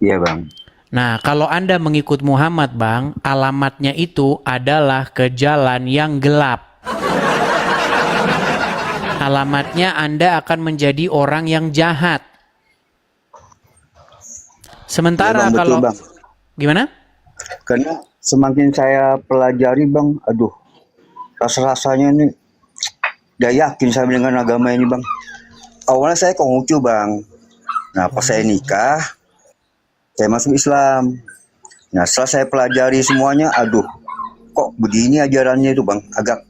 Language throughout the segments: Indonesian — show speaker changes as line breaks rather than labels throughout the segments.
Iya bang.
Nah, kalau Anda mengikut Muhammad, Bang, alamatnya itu adalah ke jalan yang gelap. Alamatnya Anda akan menjadi orang yang jahat.
Iya
Sementara
bang, betul
kalau
bang.
gimana?
Karena semakin saya pelajari bang, aduh, rasa-rasanya ini gak yakin saya dengan agama ini bang. Awalnya saya Konghucu bang. Nah pas saya nikah, saya masuk Islam. Nah setelah saya pelajari semuanya, aduh, kok begini ajarannya itu bang, agak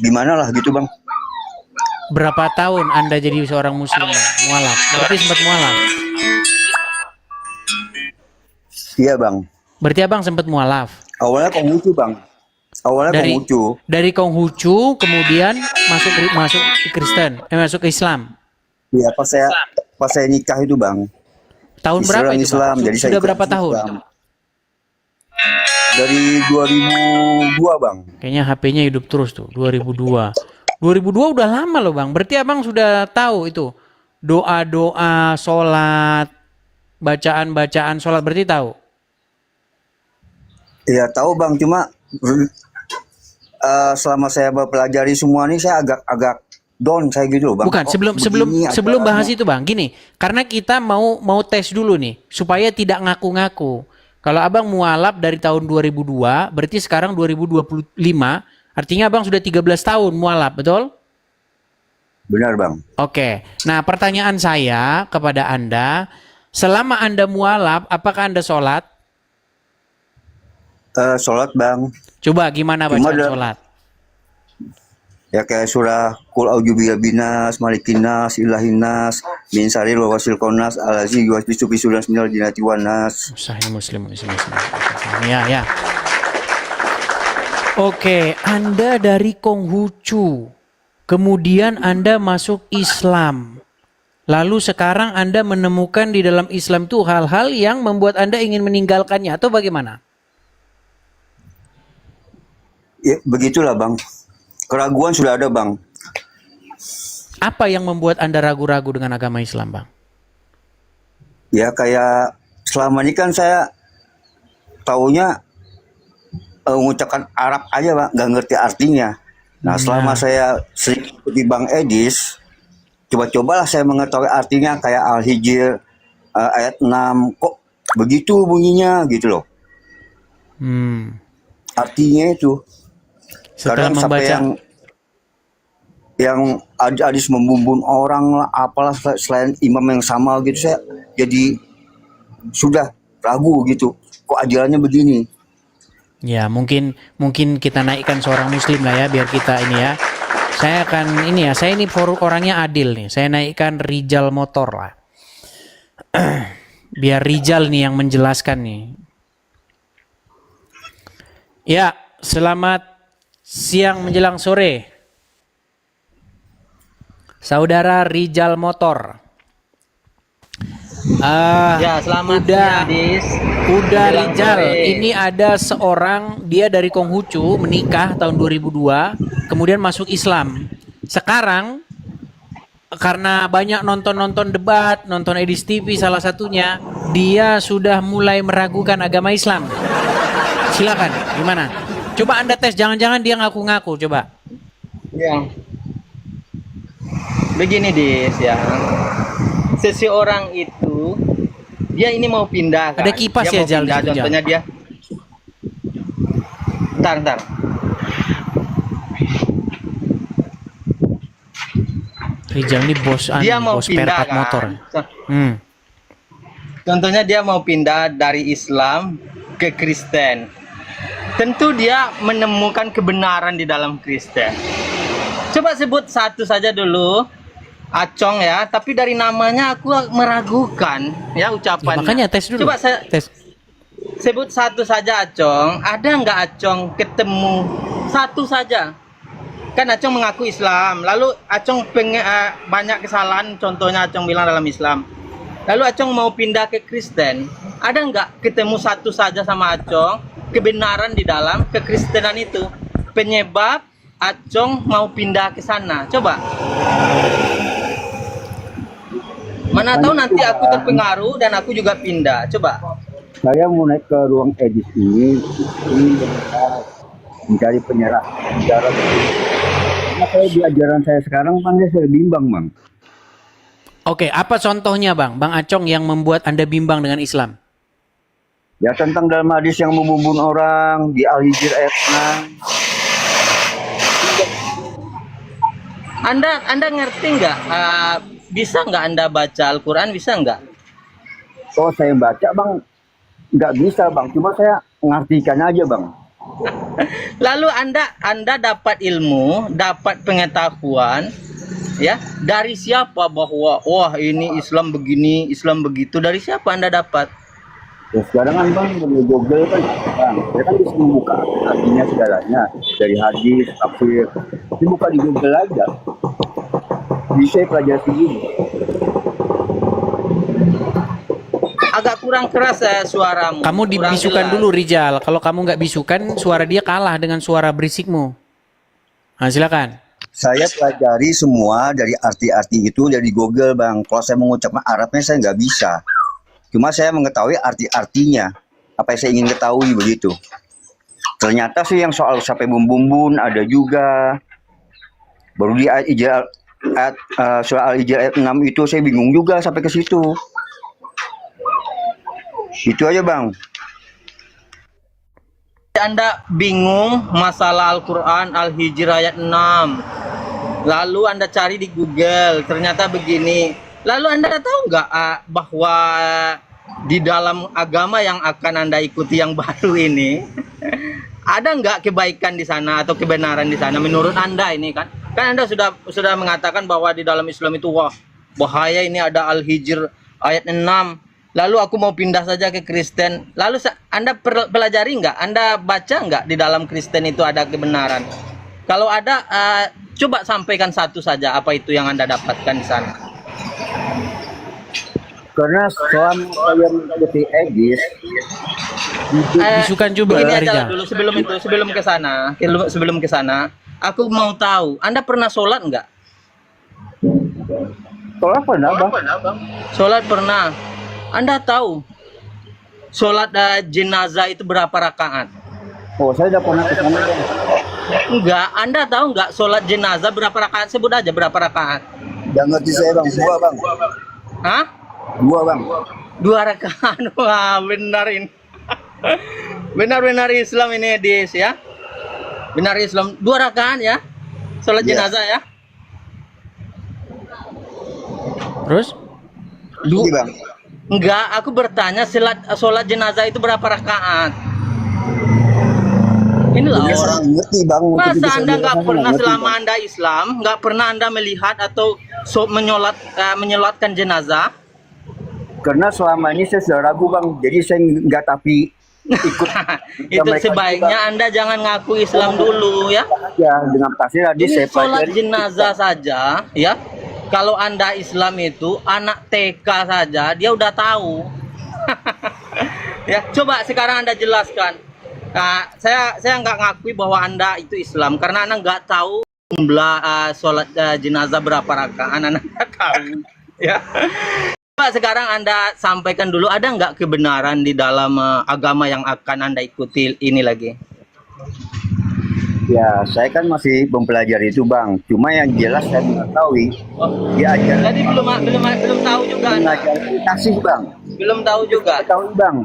gimana lah gitu bang.
Berapa tahun Anda jadi seorang muslim, Bang? Mualaf. Berarti sempat mualaf.
Iya bang.
Berarti Abang sempat mualaf.
Awalnya Konghucu bang. Awalnya
Dari
Konghucu.
dari Konghucu kemudian masuk masuk Kristen, masuk ke Islam.
Iya pas saya nikah itu bang.
Tahun
Istri
berapa
orang
itu, Bang?
Islam, jadi saya
Sudah
ikut
berapa tahun?
Islam. Dari 2002 bang.
Kayaknya HP-nya hidup terus tuh, 2002. 2002 udah lama loh, Bang. Berarti Abang sudah tahu itu doa-doa, sholat, bacaan-bacaan sholat, berarti tahu.
Iya tahu bang, cuma selama saya mempelajari semua ini saya agak down saya gitu loh bang.
Bukan,
Kok
sebelum sebelum
begini
sebelum bahas
ajarannya?
itu, Bang. Gini, karena kita mau tes dulu nih supaya tidak ngaku-ngaku. Kalau Abang mualaf dari tahun 2002, berarti sekarang 2025, artinya Abang sudah 13 tahun mualaf, betul?
Benar bang.
Oke. Nah, pertanyaan saya kepada Anda, selama Anda mualaf, apakah Anda sholat?
Sholat bang.
Coba gimana
Cuma
bacaan sholat?
ya kayak surah Qul a'udzu binas, malikinas, ilahinas, min syarril wasil konas, alazi yuwasbisu bisulan minal jinnati wan nas.
Sahih Muslim. Ya, ya. Oke, Anda dari Konghucu. Kemudian Anda masuk Islam. Lalu sekarang Anda menemukan di dalam Islam itu hal-hal yang membuat Anda ingin meninggalkannya atau bagaimana?
Ya, begitulah bang. Keraguan sudah ada bang.
Apa yang membuat Anda ragu-ragu dengan agama Islam, Bang?
Ya kayak selama ini kan saya taunya mengucapkan Arab aja bang, nggak ngerti artinya. Nah selama
Nah,
saya sering ikuti Bang Edis, coba-cobalah saya mengetahui artinya kayak Al-Hijr ayat 6, kok begitu bunyinya gitu loh. Artinya itu
setelah
kadang sampai
membaca,
yang hadis membumbung orang lah, apalah selain imam yang sama gitu, saya jadi sudah ragu gitu. Kok ajarannya begini?
ya mungkin kita naikkan seorang Muslim lah ya, biar kita ini ya. Saya akan ini ya, saya ini orangnya adil nih. Saya naikkan Rijal Motor lah. Biar Rijal nih yang menjelaskan nih. Ya, selamat siang menjelang sore. Saudara Rijal Motor.
Ya, selamat
Udah,
siang, Dis.
udah
Menjelang
Rijal.
sore.
Ini ada seorang, dia dari Konghucu, menikah tahun 2002, kemudian masuk Islam. Sekarang karena banyak nonton debat, nonton Edis TV salah satunya, dia sudah mulai meragukan agama Islam. Silakan, gimana? Coba Anda tes, jangan-jangan dia ngaku-ngaku, coba.
Ya. Begini, Dis, ya. Seseorang itu dia ini mau pindah kan.
Ada kipas
Dia
ya,
mau
Jal, di
pindah,
situ, Jal?
contohnya dia. Ntar.
Rijal ini bos
Dia mau
bos
pindah
perpak
kan.
motor.
Contohnya dia mau pindah dari Islam ke Kristen. Tentu dia menemukan kebenaran di dalam Kristen. Coba sebut satu saja dulu. Acong ya, tapi dari namanya aku meragukan ya
Ya,
ucapannya.
makanya tes dulu.
Coba saya
Tes.
sebut satu saja Acong. Ada nggak Acong ketemu satu saja? Kan Acong mengaku Islam. Lalu Acong banyak kesalahan. Contohnya Acong bilang dalam Islam. Lalu Acong mau pindah ke Kristen. Ada nggak ketemu satu saja sama Acong kebenaran di dalam kekristenan itu? Penyebab Acong mau pindah ke sana. Coba. Mana tahu nanti aku terpengaruh dan aku juga pindah. Coba.
Saya mau naik ke ruang edit ini benar mencari penyerah sejarah. Karena saya di ajaran saya sekarang bang, saya bimbang bang.
Oke, apa contohnya Bang? Bang Acong yang membuat Anda bimbang dengan Islam?
Ya tentang dalam hadis yang membunuh orang di Al-Hijr ayat 6.
Anda ngerti nggak? Bisa nggak Anda baca Al-Quran? Bisa nggak?
Oh saya baca bang, nggak bisa bang, cuma saya ngartikan aja bang.
Lalu Anda dapat ilmu, dapat pengetahuan, ya dari siapa bahwa wah ini Islam begini, Islam begitu? Dari siapa Anda dapat?
Ya sekarang kan bang di Google kan, bang, saya kan bisa membuka artinya segalanya dari hadis, tafsir, dibuka di Google aja. Bisa pelajari sendiri.
Agak kurang keras suaramu.
Kamu
Kurang
dibisukan
jelas.
dulu Rijal. Kalau kamu nggak bisukan, suara dia kalah dengan suara berisikmu. Nah, silakan.
Saya pelajari semua dari arti-arti itu dari Google bang. Kalau saya mengucapkan Arabnya saya nggak bisa. Cuma saya mengetahui arti-artinya. Apa yang saya ingin ketahui begitu. Ternyata sih yang soal sampai bumbun ada juga. Baru di surah Al-Hijr ayat 6 itu saya bingung juga sampai ke situ. Itu aja bang.
Anda bingung masalah Al-Quran Al-Hijr ayat 6. Lalu Anda cari di Google, ternyata begini. Lalu Anda tahu nggak bahwa di dalam agama yang akan Anda ikuti yang baru ini, ada nggak kebaikan di sana atau kebenaran di sana menurut Anda ini kan? Kan Anda sudah mengatakan bahwa di dalam Islam itu wah bahaya, ini ada Al-Hijr ayat 6. Lalu aku mau pindah saja ke Kristen. Lalu Anda pelajari nggak? Anda baca nggak di dalam Kristen itu ada kebenaran? Kalau ada, coba sampaikan satu saja apa itu yang Anda dapatkan di sana.
Karena selama saya mengikuti Egis,
Bisukan coba
Begini aja
Rijal.
dulu sebelum ke sana, aku mau tahu Anda pernah sholat nggak?
tolak pernah bang.
Sholat pernah. Anda tahu sholat jenazah itu berapa rakaat?
Oh saya udah pernah ke sana bang.
Enggak, Anda tahu nggak sholat jenazah berapa rakaat? Sebut aja berapa rakaat.
Jangan ngerti saya bang, dua bang.
Hah?
Dua bang.
2 rakaat. Wah, benar ini. Benar-benar Islam ini, Dis ya. Benar Islam 2 rakaat ya. Sholat
Iya.
jenazah ya.
Terus?
Iya bang.
Enggak, aku bertanya sholat jenazah itu berapa rakaat? Inilah
Ini
orang.
orang ngerti bang. untuk
Masa
bisa
Anda nggak
bilang,
pernah
ngerti,
selama
Bang.
Anda Islam, nggak pernah Anda melihat atau menyolatkan jenazah?
Karena selama ini saya sudah ragu bang. Jadi saya nggak tapi ikut.
Itu
mereka
sebaiknya
juga.
Anda jangan ngaku Islam dulu ya.
Ya dengan tafsir tadi
Ini
saya
sholat
pelajari.
jenazah saja ya. Kalau Anda Islam itu anak TK saja dia udah tahu. Ya, coba sekarang Anda jelaskan. Nah, saya nggak ngakui bahwa Anda itu Islam karena Anda nggak tahu jumlah sholat jenazah berapa rakaat. Anda nggak tahu. Ya. Coba sekarang Anda sampaikan dulu, ada nggak kebenaran di dalam agama yang akan Anda ikuti ini lagi?
Ya saya kan masih mempelajari itu bang. Cuma yang jelas saya mengetahui
Oh,
dia ajar.
jadi belum tahu juga Anda.
Mengajar kasih bang.
Belum tahu juga.
Tahu bang.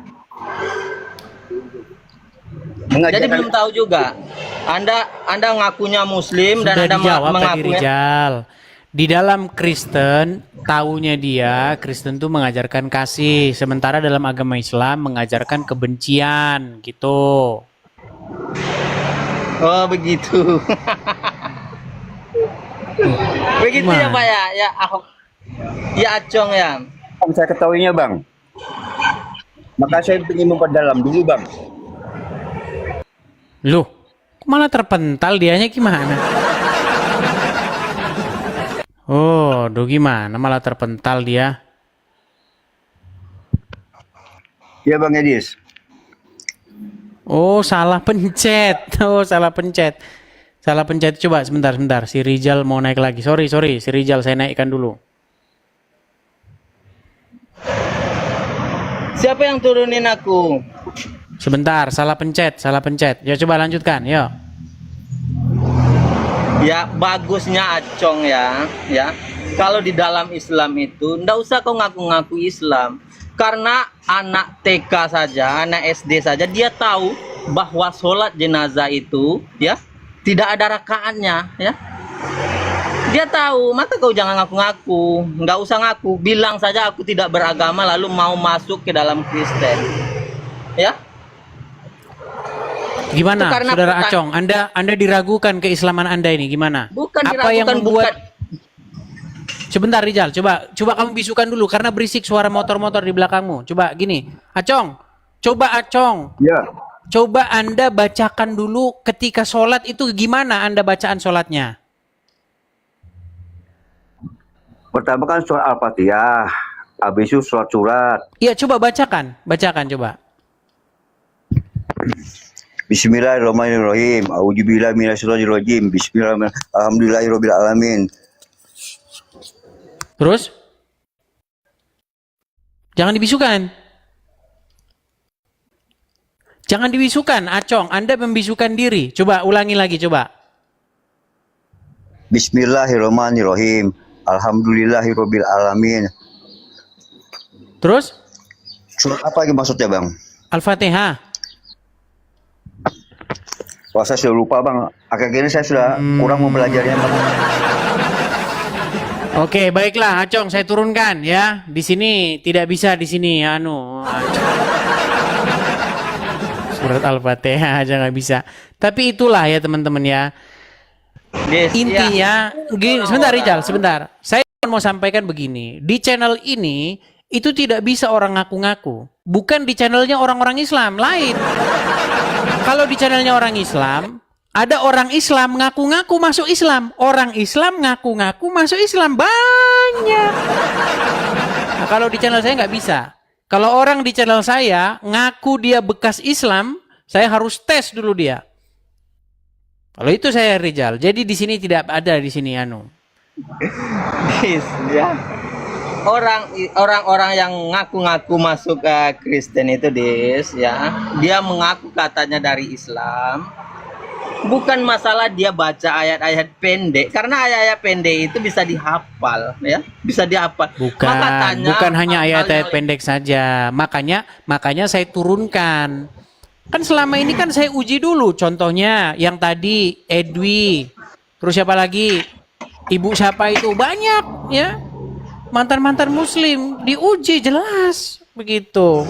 Jadi belum tahu juga. Anda ngakunya Muslim
Sudah
dan Anda
dijawab tadi
mengakunya
Rijal. Di dalam Kristen, taunya dia Kristen tuh mengajarkan kasih, sementara dalam agama Islam mengajarkan kebencian, gitu.
oh begitu. Begitu ya
Gimana?
Pak ya, ya Ahok, ya Acong ya.
Yang saya ketahuinya bang. Maka saya ingin memperdalam dulu bang.
Loh, kok malah terpental dianya gimana? Oh, do gimana malah terpental dia?
Ya bang Edis.
Oh, salah pencet. Oh, salah pencet. Salah pencet. Coba sebentar. Si Rijal mau naik lagi. Sorry. Si Rijal saya naikkan dulu.
Siapa yang turunin aku?
Sebentar, salah pencet, salah pencet. Ya coba lanjutkan, yuk.
Ya bagusnya Acong ya. Kalau di dalam Islam itu ndak usah kau ngaku-ngaku Islam. Karena anak TK saja, anak SD saja dia tahu bahwa sholat jenazah itu ya tidak ada rakaatnya ya. Dia tahu, maka kau jangan ngaku-ngaku, nggak usah ngaku, bilang saja aku tidak beragama lalu mau masuk ke dalam Kristen. Ya.
Gimana,
Itu karena
Saudara
bukan-
Acong? Anda diragukan keislaman Anda ini gimana?
Bukan
Apa yang
diragukan,
membuat?
bukan.
Sebentar, Rijal. Coba kamu bisukan dulu karena berisik suara motor-motor di belakangmu. Coba gini, Acong. Coba Acong.
Ya.
Coba Anda bacakan dulu ketika sholat itu gimana Anda bacaan sholatnya?
Pertama kan surat Al-Fatihah, habis itu surat-surat.
Iya, coba bacakan coba.
Bismillahirrahmanirrahim. A'udzubillahi minasyaitonirrajim. Bismillahirrahmanirrahim. Alhamdulillahirabbil alamin.
Terus? Jangan dibisukan. Jangan dibisukan, Acong. Anda membisukan diri. Coba ulangi lagi, coba.
Bismillahirrahmanirrahim. Alhamdulillahirabbil alamin.
Terus?
Surat apa lagi maksudnya, Bang?
Al-Fatihah.
Wah, saya sudah lupa, Bang. Akhir-akhir ini saya sudah kurang mempelajarinya, Bang.
Oke, baiklah, Acong, saya turunkan ya. Di sini tidak bisa di sini, Surat Al-Fatihah aja nggak bisa. Tapi itulah ya teman-teman ya.
Yes,
Intinya,
ya.
gini, sebentar Rijal, sebentar. Saya mau sampaikan begini. Di channel ini, itu tidak bisa orang ngaku-ngaku. Bukan di channelnya orang-orang Islam, lain. Kalau di channelnya orang Islam, ada orang Islam ngaku-ngaku masuk Islam. Orang Islam ngaku-ngaku masuk Islam. Banyak. Nah, kalau di channel saya nggak bisa. Kalau orang di channel saya ngaku dia bekas Islam, saya harus tes dulu dia. Kalau itu saya Rijal. Jadi di sini tidak ada di sini
Yes, ya. Orang-orang yang ngaku-ngaku masuk ke Kristen itu ya, dia mengaku katanya dari Islam. Bukan masalah dia baca ayat-ayat pendek, karena ayat-ayat pendek itu bisa dihafal ya, bisa dihafal.
Bukan hanya ayat-ayat pendek saja. Makanya saya turunkan. Kan selama ini kan saya uji dulu. Contohnya yang tadi Edwi, terus siapa lagi? Ibu siapa itu? Banyak ya. Mantan-mantan muslim diuji jelas begitu.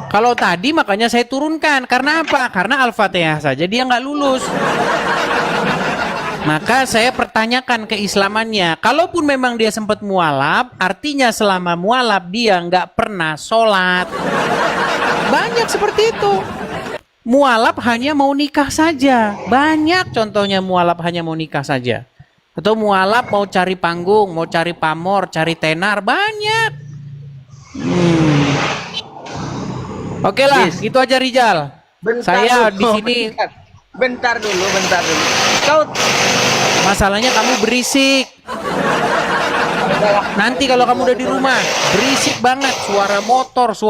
Kalau tadi makanya saya turunkan. Karena apa? Karena Al-Fatihah saja dia nggak lulus. Maka saya pertanyakan keislamannya. Kalaupun memang dia sempat mualaf, artinya selama mualaf dia nggak pernah sholat. Banyak seperti itu. Mualaf hanya mau nikah saja. Banyak contohnya mualaf hanya mau nikah saja. Atau mualaf mau cari panggung, mau cari pamor, cari tenar. Banyak. Oke lah,
Yes.
itu aja Rijal. Saya di sini.
Bentar dulu. Kau
Masalahnya kamu berisik. Nanti kalau kamu udah di rumah, berisik banget. Suara motor,